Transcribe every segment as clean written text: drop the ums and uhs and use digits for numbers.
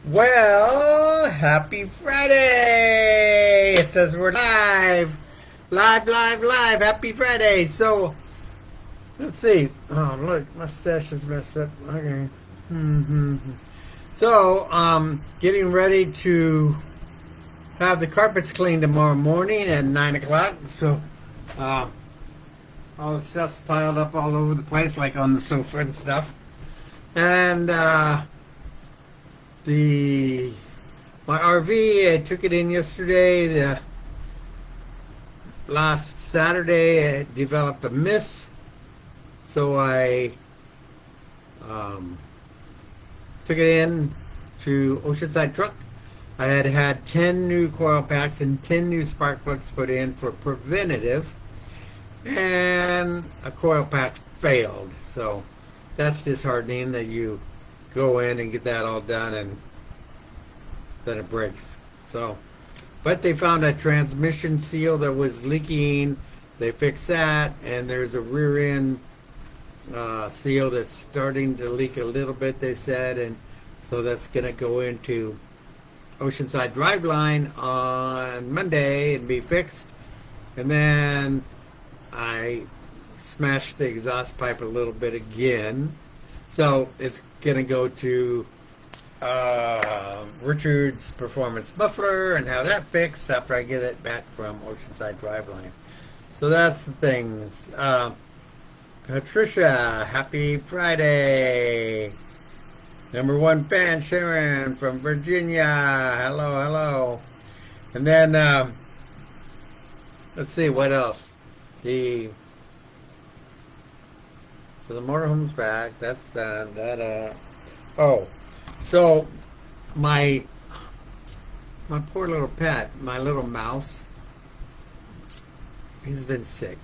Well, happy Friday! It says we're live. Live, live, live. Happy Friday. So, let's see. Oh, look, mustache is messed up. Okay. So, getting ready to have the carpets cleaned tomorrow morning at 9 o'clock. So, uh, all the stuff's piled up all over the place, like on the sofa and stuff. And, the my RV, I took it in yesterday. The last Saturday, it developed a miss, so I took it in to Oceanside Truck. I had 10 new coil packs and 10 new spark plugs put in for preventative, and a coil pack failed. So that's disheartening that you go in and get that all done and then it breaks. So, but they found a transmission seal that was leaking. They fixed that, and there's a rear end seal that's starting to leak a little bit, they said, and so that's going to go into Oceanside Driveline on Monday and be fixed. And then I smashed the exhaust pipe a little bit again, so it's going to go to Richard's Performance Muffler and have that fixed after I get it back from Oceanside Driveline. So that's the things. Patricia, happy Friday. Number one fan, Sharon from Virginia. Hello, hello. And then, let's see, what else? So the motorhome's back. That's done. Oh, so my poor little pet, my little mouse, he's been sick.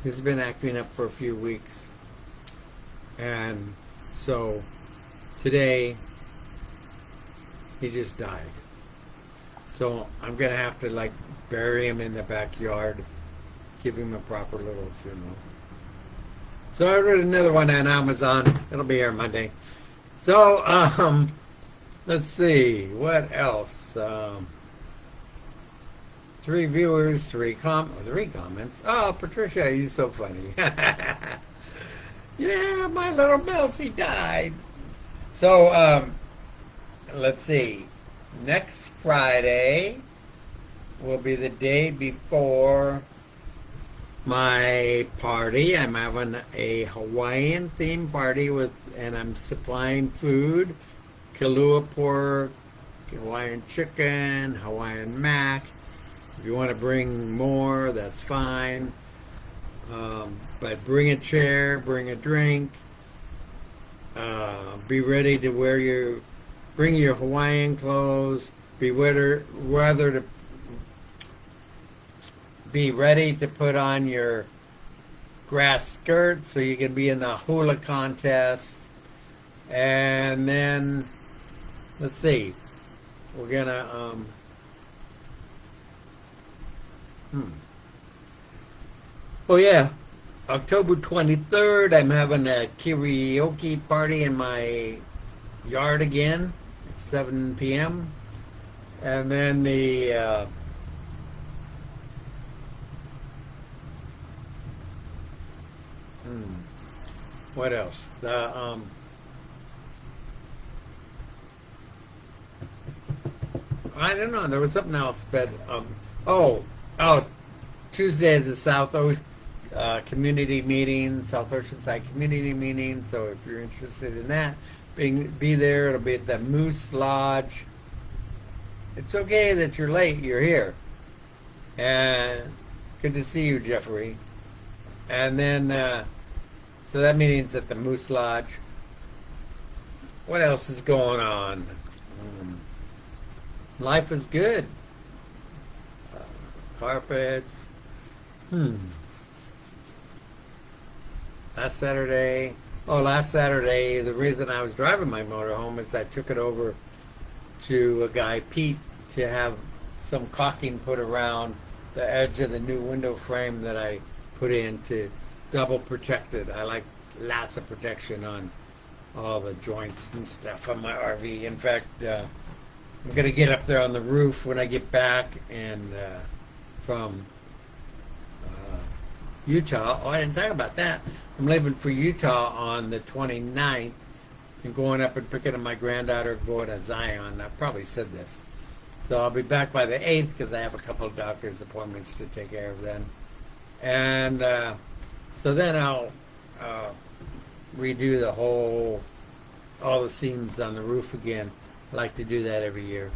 He's been acting up for a few weeks. And so today he just died. So I'm going to have to like bury him in the backyard, give him a proper little funeral. So I ordered another one on Amazon. It'll be here Monday. So, let's see. What else? 3 viewers, 3 comments. Oh, Patricia, you're so funny. Yeah, my little Melcy died. So, let's see. Next Friday will be the day before my party. I'm having a Hawaiian themed party and I'm supplying food, Kahlua pork, Hawaiian chicken, Hawaiian mac. If you want to bring more, that's fine. But bring a chair, bring a drink. Be ready to bring your Hawaiian clothes. Be ready to put on your grass skirt so you can be in the hula contest. And then, let's see, we're gonna, oh yeah, October 23rd, I'm having a karaoke party in my yard again at 7 p.m. And then what else? I don't know. There was something else, but oh, Tuesday is the Community meeting, South Oceanside Community meeting. So if you're interested in that, be there. It'll be at the Moose Lodge. It's okay that you're late. You're here, and good to see you, Jeffrey. And then, so that meeting's at the Moose Lodge. What else is going on? Life is good. Carpets. Last Saturday, the reason I was driving my motorhome is I took it over to a guy, Pete, to have some caulking put around the edge of the new window frame that I put in to double protect it. I like lots of protection on all the joints and stuff on my RV. In fact, I'm going to get up there on the roof when I get back and from Utah. Oh, I didn't talk about that. I'm leaving for Utah on the 29th and going up and picking up my granddaughter going to Zion. I probably said this. So I'll be back by the 8th because I have a couple of doctor's appointments to take care of then. And so then I'll redo all the seams on the roof again. I like to do that every year.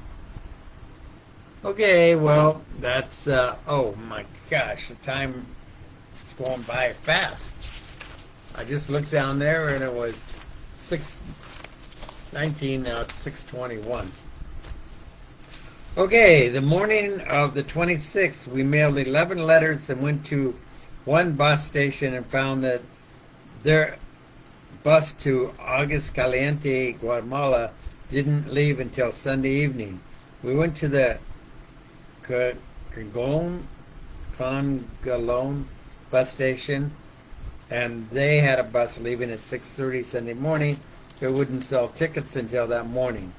Okay, well, that's, oh my gosh, the time is going by fast. I just looked down there and it was 6:19, now it's 6:21. Okay, the morning of the 26th, we mailed 11 letters and went to one bus station and found that their bus to Aguascalientes, Guatemala, didn't leave until Sunday evening. We went to the Congalon bus station, and they had a bus leaving at 6:30 Sunday morning. They wouldn't sell tickets until that morning.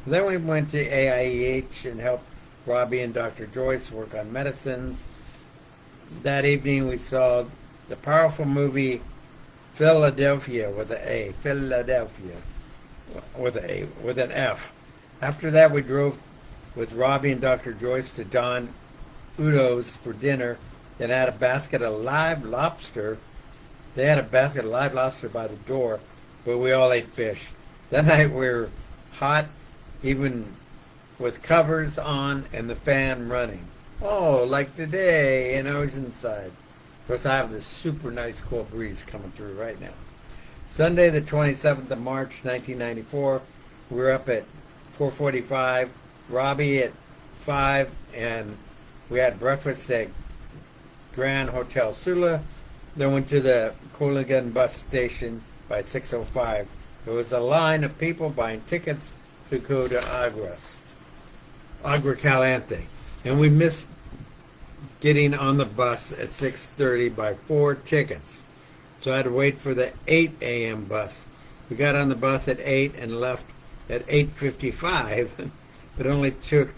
Then we went to AIEH and helped Robbie and Dr. Joyce work on medicines. That evening we saw the powerful movie Philadelphia with an A. Philadelphia with an F. After that we drove with Robbie and Dr. Joyce to Don Udo's for dinner and had a basket of live lobster. They had a basket of live lobster by the door, but we all ate fish. That night we were hot, even with covers on and the fan running. Oh, like today in Oceanside. Of course, I have this super nice cool breeze coming through right now. Sunday, the 27th of March, 1994, we were up at 4:45, Robbie at 5, and we had breakfast at Grand Hotel Sula. Then went to the Cooligan bus station by 6:05. There was a line of people buying tickets to go to Agua Caliente. And we missed getting on the bus at 6:30 by 4 tickets. So I had to wait for the 8 a.m. bus. We got on the bus at 8 and left at 8:55, but only took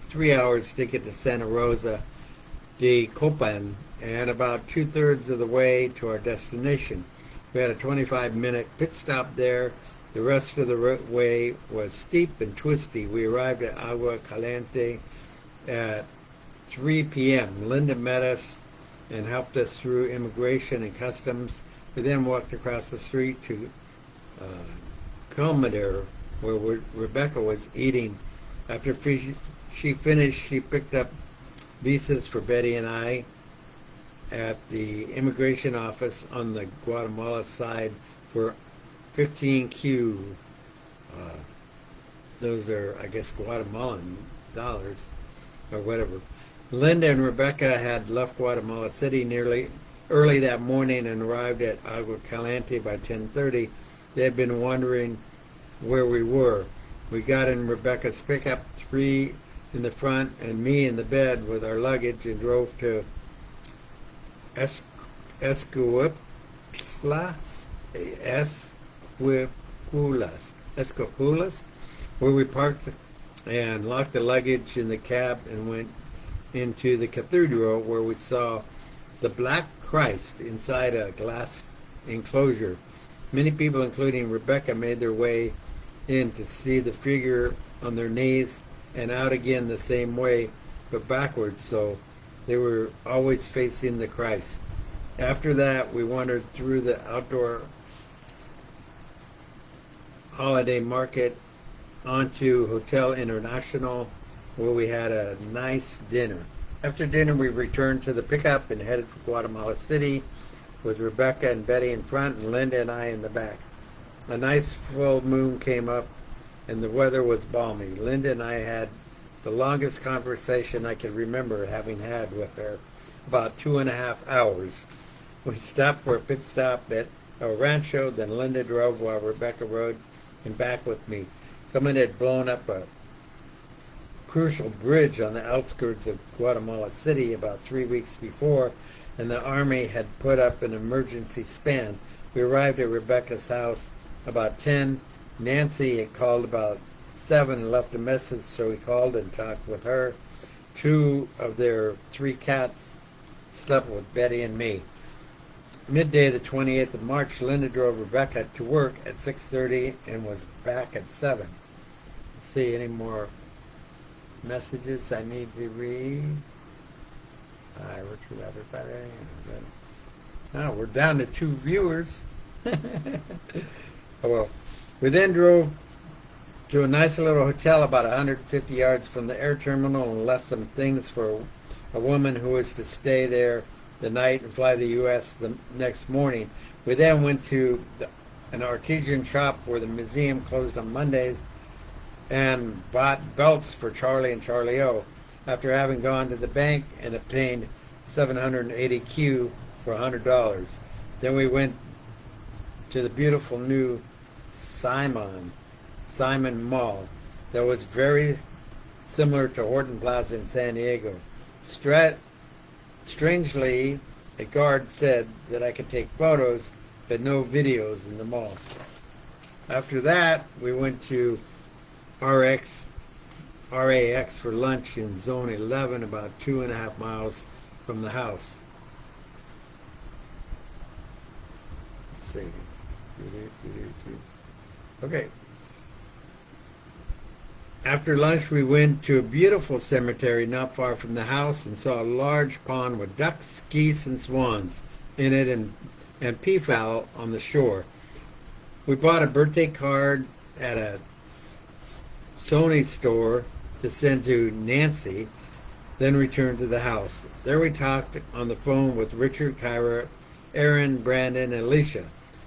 3 hours to get to Santa Rosa de Copan and about 2/3 of the way to our destination. We had a 25-minute pit stop there. The rest of the way was steep and twisty. We arrived at Agua Caliente at 3 p.m. Linda met us and helped us through immigration and customs. We then walked across the street to Comadero, where Rebecca was eating. After she finished, she picked up visas for Betty and I at the immigration office on the Guatemala side for 15Q. Those are, I guess, Guatemalan dollars or whatever. Linda and Rebecca had left Guatemala City early that morning and arrived at Agua Caliente by 10:30. They had been wondering where we were. We got in Rebecca's pickup, 3 in the front and me in the bed with our luggage, and drove to Esquipulas, where we parked and locked the luggage in the cab and went into the cathedral, where we saw the Black Christ inside a glass enclosure. Many people, including Rebecca, made their way in to see the figure on their knees and out again the same way, but backwards, so they were always facing the Christ. After that, we wandered through the outdoor holiday market onto Hotel International, where we had a nice dinner. After dinner, we returned to the pickup and headed to Guatemala City with Rebecca and Betty in front and Linda and I in the back. A nice full moon came up and the weather was balmy. Linda and I had the longest conversation I could remember having had with her, about 2.5 hours. We stopped for a pit stop at El Rancho, then Linda drove while Rebecca rode and back with me. Someone had blown up a crucial bridge on the outskirts of Guatemala City about 3 weeks before, and the Army had put up an emergency span. We arrived at Rebecca's house about 10. Nancy had called about 7 and left a message, so we called and talked with her. 2 of their 3 cats slept with Betty and me. Midday, the 28th of March, Linda drove Rebecca to work at 6:30 and was back at 7. Let's see, any more messages I need to read? Hi, Richard, everybody. Now we're down to 2 viewers. Oh well. We then drove to a nice little hotel about 150 yards from the air terminal and left some things for a woman who was to stay there the night and fly to the U.S. the next morning. We then went to an artisan shop where the museum closed on Mondays and bought belts for Charlie and Charlie O. After having gone to the bank and obtained 780 Q for $100. Then we went to the beautiful new Simon Mall that was very similar to Horton Plaza in San Diego. Strangely, a guard said that I could take photos, but no videos in the mall. After that, we went to RAX for lunch in Zone 11, about 2.5 miles from the house. Let's see. Okay. After lunch, we went to a beautiful cemetery not far from the house and saw a large pond with ducks, geese, and swans in it and peafowl on the shore. We bought a birthday card at a Sony store to send to Nancy, then returned to the house. There we talked on the phone with Richard, Kyra, Aaron, Brandon, and Alicia.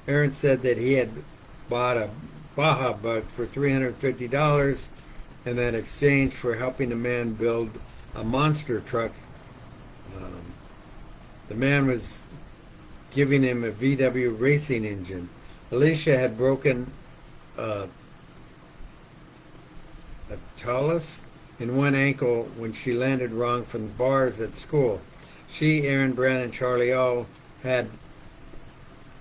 Aaron said that he had bought a Baja Bug for $350 and then exchanged for helping a man build a monster truck. The man was giving him a VW racing engine. Alicia had broken a talus in one ankle when she landed wrong from the bars at school. She, Aaron, Brandon, and Charlie all had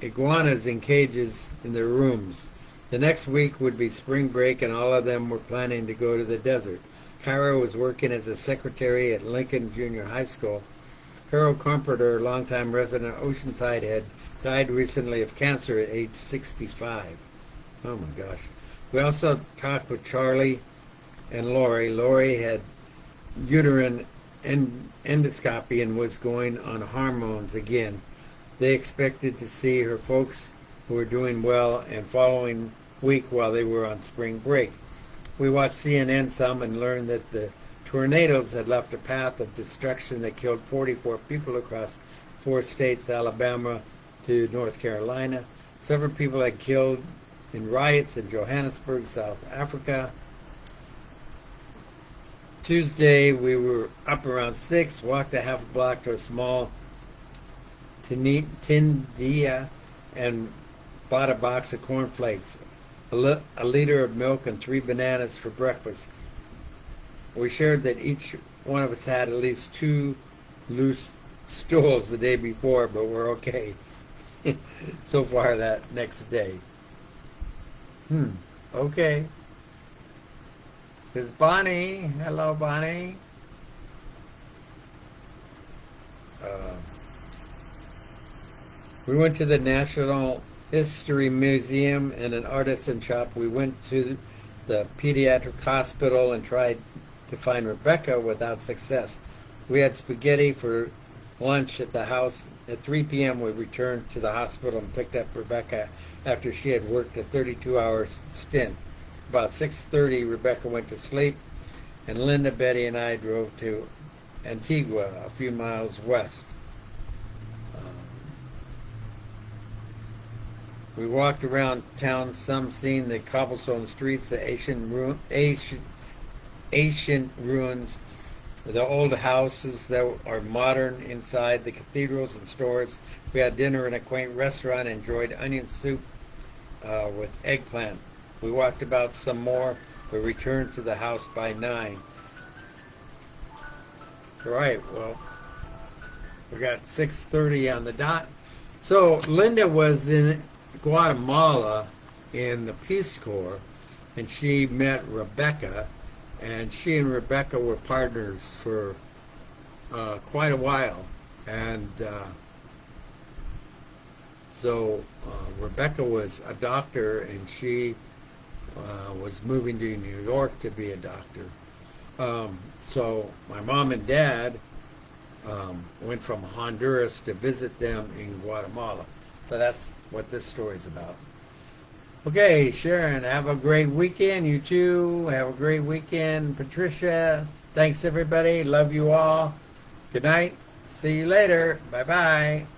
iguanas in cages in their rooms. The next week would be spring break, and all of them were planning to go to the desert. Kyra was working as a secretary at Lincoln Junior High School. Harold Comforter, longtime resident of Oceanside, had died recently of cancer at age 65. Oh my gosh. We also talked with Charlie and Lori. Lori had uterine endoscopy and was going on hormones again. They expected to see her folks who were doing well and following week while they were on spring break. We watched CNN some and learned that the tornadoes had left a path of destruction that killed 44 people across 4 states, Alabama to North Carolina. Several people had killed in riots in Johannesburg, South Africa. Tuesday, we were up around 6, walked a half a block to a small Tindia and bought a box of cornflakes, a liter of milk, and 3 bananas for breakfast. We shared that each one of us had at least 2 loose stools the day before, but we're okay so far that next day. Okay. There's Bonnie. Hello, Bonnie. We went to the National History Museum and an artisan shop. We went to the pediatric hospital and tried to find Rebecca without success. We had spaghetti for lunch at the house. At 3 p.m. we returned to the hospital and picked up Rebecca after she had worked a 32-hour stint. About 6:30, Rebecca went to sleep, and Linda, Betty, and I drove to Antigua, a few miles west. We walked around town, some seeing the cobblestone streets, the ancient ruins, the old houses that are modern inside, the cathedrals and stores. We had dinner in a quaint restaurant and enjoyed onion soup with eggplant. We walked about some more, but returned to the house by 9. All right, well, we got 6:30 on the dot. So Linda was in Guatemala in the Peace Corps, and she met Rebecca, and she and Rebecca were partners for quite a while. And so Rebecca was a doctor, and she was moving to New York to be a doctor. So my mom and dad went from Honduras to visit them in Guatemala. So that's what this story is about. Okay, Sharon, have a great weekend. You too. Have a great weekend. Patricia, thanks everybody. Love you all. Good night. See you later. Bye-bye.